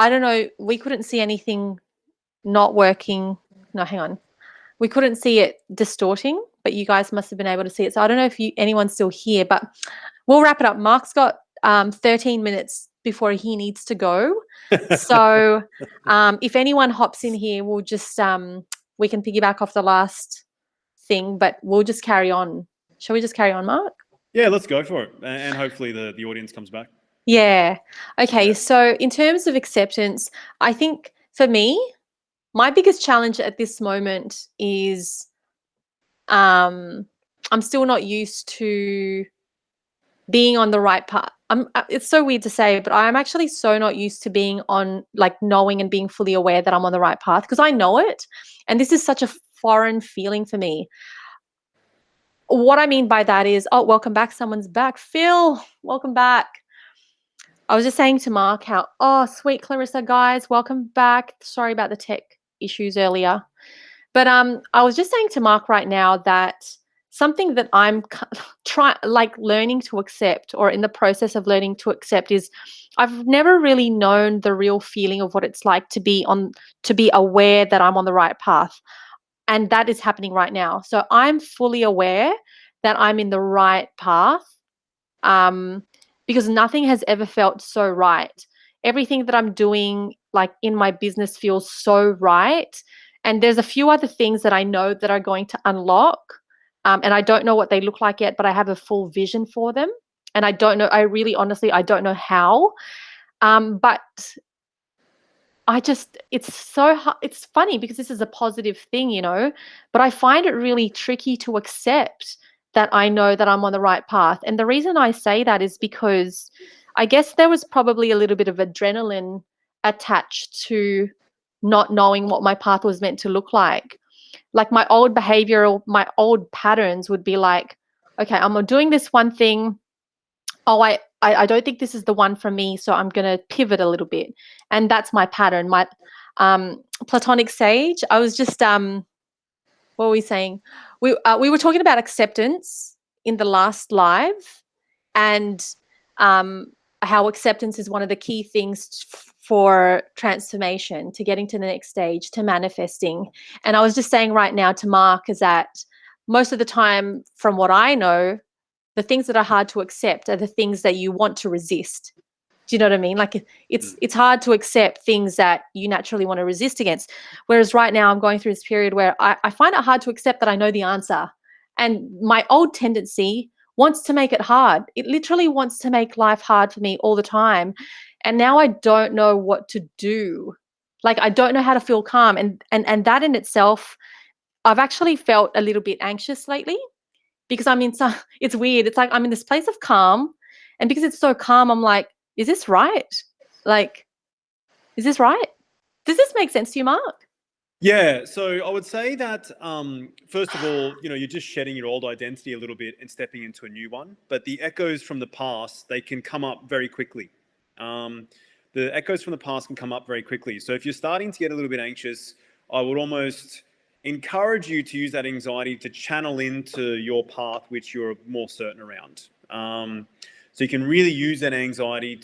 I don't know. We couldn't see anything not working. No, hang on. We couldn't see it distorting, but you guys must have been able to see it. So I don't know if anyone's still here, but we'll wrap it up. Mark's got 13 minutes before he needs to go. So if anyone hops in here, we'll just we can piggyback off the last thing, but we'll just carry on. Shall we just carry on, Mark? Yeah, let's go for it. And hopefully the audience comes back. Yeah. Okay. So in terms of acceptance, I think for me, my biggest challenge at this moment is I'm still not used to being on the right path. It's so weird to say, but I'm actually so not used to being on, like, knowing and being fully aware that I'm on the right path, because I know it. And this is such a foreign feeling for me. What I mean by that is, oh, welcome back. Someone's back. Phil, welcome back. I was just saying to Mark how, oh, sweet Clarissa, guys, welcome back. Sorry about the tech issues earlier. But I was just saying to Mark right now that something that I'm learning to accept, or in the process of learning to accept, is I've never really known the real feeling of what it's like to be aware that I'm on the right path. And that is happening right now. So I'm fully aware that I'm in the right path. Because nothing has ever felt so right. Everything that I'm doing, like in my business, feels so right. And there's a few other things that I know that are going to unlock. And I don't know what they look like yet, but I have a full vision for them. And I don't know, honestly, I don't know how. But it's funny because this is a positive thing, but I find it really tricky to accept that I know that I'm on the right path. And the reason I say that is because I guess there was probably a little bit of adrenaline attached to not knowing what my path was meant to look like. Like my old behavior or my old patterns would be like, okay, I'm doing this one thing. Oh, I don't think this is the one for me, so I'm going to pivot a little bit. And that's my pattern. My platonic sage, I was just what were we saying? We were talking about acceptance in the last live, and how acceptance is one of the key things for transformation, to getting to the next stage, to manifesting. And I was just saying right now to Mark is that most of the time, from what I know, the things that are hard to accept are the things that you want to resist. Do you know what I mean? Like it's hard to accept things that you naturally want to resist against. Whereas right now I'm going through this period where I find it hard to accept that I know the answer. And my old tendency wants to make it hard. It literally wants to make life hard for me all the time. And now I don't know what to do. Like I don't know how to feel calm. And that in itself, I've actually felt a little bit anxious lately, because it's weird. It's like I'm in this place of calm. And because it's so calm, I'm like, is this right? Like, is this right? Does this make sense to you, Mark? Yeah, so I would say that, first of all, you're just shedding your old identity a little bit and stepping into a new one. But the echoes from the past, they can come up very quickly. The echoes from the past can come up very quickly. So if you're starting to get a little bit anxious, I would almost encourage you to use that anxiety to channel into your path, which you're more certain around. So you can really use that anxiety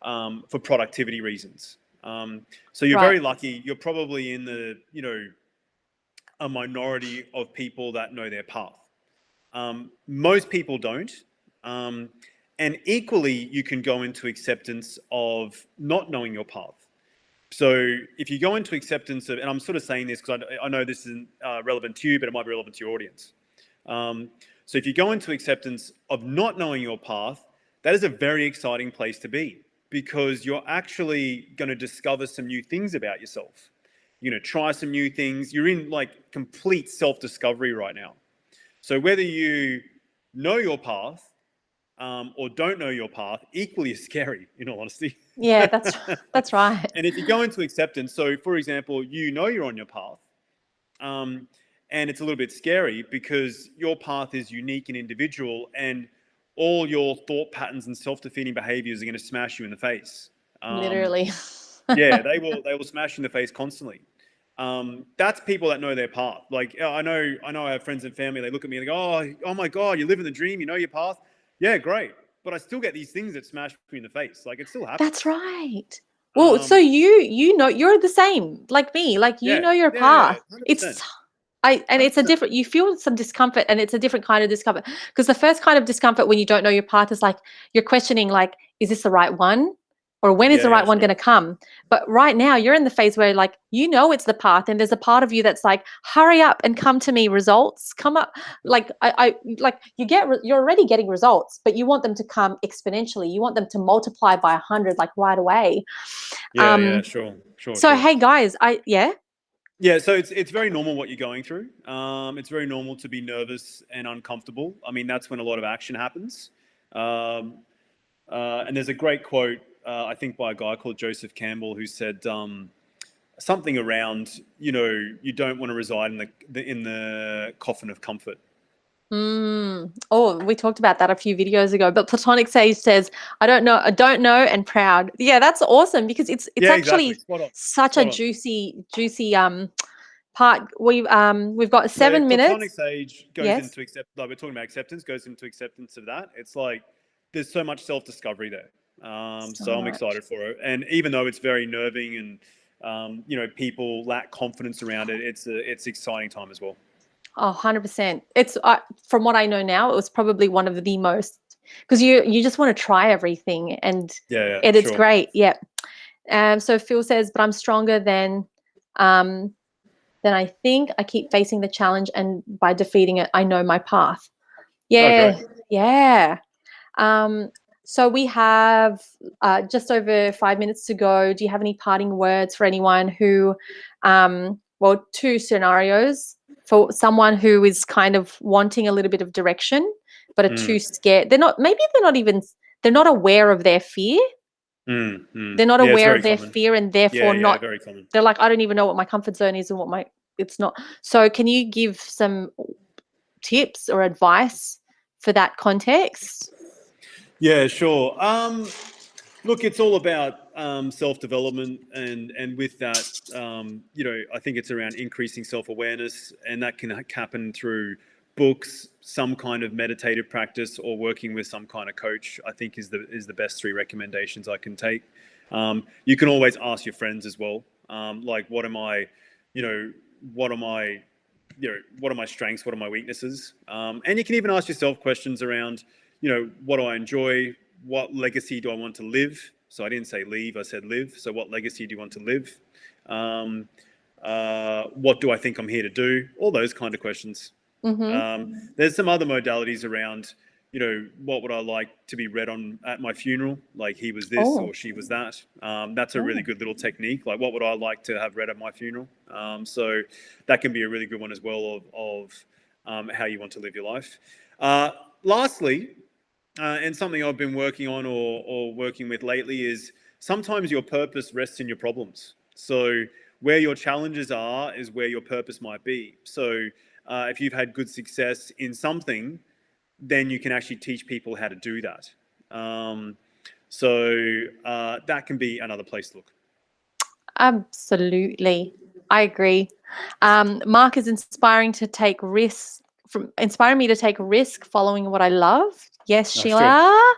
for productivity reasons. So you're very lucky. You're probably in a minority of people that know their path. Most people don't. And equally, you can go into acceptance of not knowing your path. So if you go into acceptance of, and I'm sort of saying this because I know this isn't relevant to you, but it might be relevant to your audience. So if you go into acceptance of not knowing your path, that is a very exciting place to be, because you're actually going to discover some new things about yourself. Try some new things. You're in like complete self-discovery right now. So whether you know your path or don't know your path, equally is scary, in all honesty. Yeah, that's right. And if you go into acceptance, so for example, you're on your path, and it's a little bit scary because your path is unique and individual, and all your thought patterns and self-defeating behaviors are going to smash you in the face. Literally. Yeah, they will smash you in the face constantly. That's people that know their path. Like I know I have friends and family, they look at me and they go, oh my God, you're living the dream, you know your path. Yeah, great. But I still get these things that smash me in the face. Like it still happens. That's right. Well, so you know you're the same like me. Like you Yeah, know your yeah, path. 100%. It's and it's a 100%. different, you feel some discomfort, and it's a different kind of discomfort, because the first kind of discomfort when you don't know your path is like you're questioning, like, is this the right one? Or when is Yeah, the yeah, right one sure. going to come? But right now you're in the phase where, like, you know it's the path, and there's a part of you that's like, hurry up and come to me, results come up. Like I like you're already getting results, but you want them to come exponentially. You want them to multiply by 100, like right away. Yeah, yeah, Um sure, sure, so sure. hey guys, yeah. Yeah, so it's very normal what you're going through. It's very normal to be nervous and uncomfortable. I mean, that's when a lot of action happens. Um, and there's a great quote, I think, by a guy called Joseph Campbell, who said something around, you don't want to reside in the coffin of comfort. Oh, we talked about that a few videos ago. But Platonic Sage says, I don't know, and proud. Yeah, that's awesome, because it's Yeah, exactly. actually Spot on. such a Spot on. juicy part. We've got So 7 minutes. platonic sage goes Yes. into accept. Like we're talking about acceptance, goes into acceptance of that. It's like there's so much self discovery there. So So I'm much. excited for it. And even though it's very nerving and people lack confidence around it, it's exciting time as well. Oh, 100%. It's from what I know now, it was probably one of the most, because you just want to try everything, and Yeah, yeah, it's sure. great. Yeah. So Phil says, but I'm stronger um than I think. I keep facing the challenge, and by defeating it, I know my path. Oh, great. Yeah, yeah. Um, so we have just over 5 minutes to go. Do you have any parting words for anyone who, well, 2 scenarios for someone who is kind of wanting a little bit of direction, but are too Mm, scared. They're not aware of their fear. They're not yeah, it's aware of very their common. fear, and Yeah, therefore yeah, not, very common. they're like, I don't even know what my comfort zone is and what my, it's not. So can you give some tips or advice for that context? Yeah, sure. Look, it's all about self development, and with that, I think it's around increasing self awareness, and that can happen through books, some kind of meditative practice, or working with some kind of coach. I think is the best 3 recommendations I can take. You can always ask your friends as well, like you know, what are my what are my strengths, what are my weaknesses, and you can even ask yourself questions around, what do I enjoy, what legacy do I want to live? So I didn't say leave, I said live. So what legacy do you want to live? Um, what do I think I'm here to do? All those kind of questions. Mm-hmm. There's some other modalities around, what would I like to be read on at my funeral? Like he was this Oh, or she was that. That's a really oh. good little technique. Like what would I like to have read at my funeral? So that can be a really good one as well of how you want to live your life. Lastly, and something I've been working on or working with lately is sometimes your purpose rests in your problems. So where your challenges are is where your purpose might be. So if you've had good success in something, then you can actually teach people how to do that. So that can be another place to look. Absolutely. I agree. Mark is inspiring me to take risk following what I love. Yes, Oh, sure. Sheila.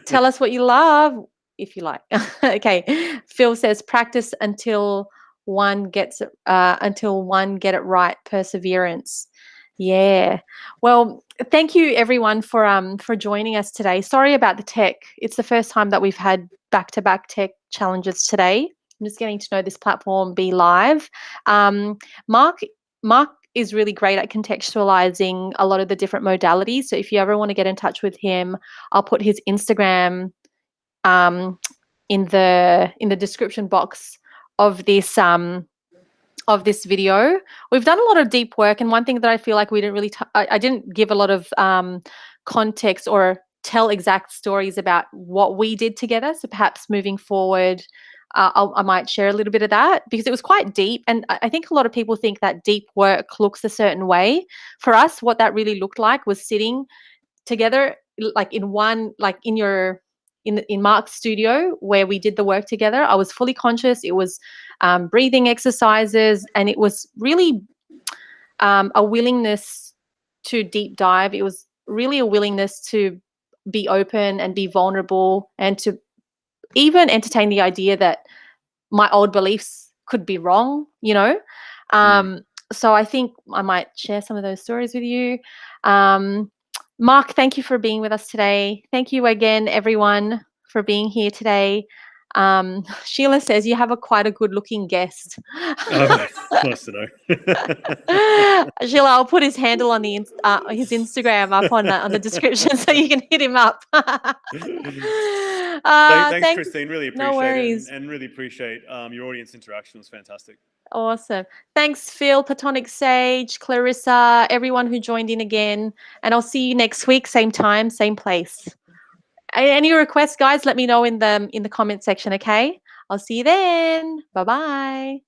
Tell us what you love if you like. Okay. Phil says practice until one get it right. Perseverance. Yeah. Well, thank you everyone for joining us today. Sorry about the tech. It's the first time that we've had back-to-back tech challenges today. I'm just getting to know this platform, be live. Um, Mark Mark is really great at contextualizing a lot of the different modalities. So if you ever want to get in touch with him, I'll put his Instagram um, in the description box of this video. We've done a lot of deep work, and one thing that I feel like we didn't really I didn't give a lot of context or tell exact stories about what we did together. So perhaps moving forward, I might share a little bit of that, because it was quite deep, and I think a lot of people think that deep work looks a certain way. For us, what that really looked like was sitting together, like in Mark's studio where we did the work together. I was fully conscious. It was breathing exercises, and it was really a willingness to deep dive. It was really a willingness to be open and be vulnerable, and to even entertain the idea that my old beliefs could be wrong, so I think I might share some of those stories with you. Mark, thank you for being with us today. Thank you again, everyone, for being here today. Sheila says you have quite a good looking guest. Oh, nice to know. Sheila, I'll put his handle on his Instagram up on the description so you can hit him up. Thanks, Christine. Really No appreciate worries. it, and really appreciate your audience interaction. It was fantastic. Awesome. Thanks, Phil, Platonic Sage, Clarissa, everyone who joined in again. And I'll see you next week, same time, same place. Any requests, guys, let me know in the comment section, okay? I'll see you then. Bye-bye.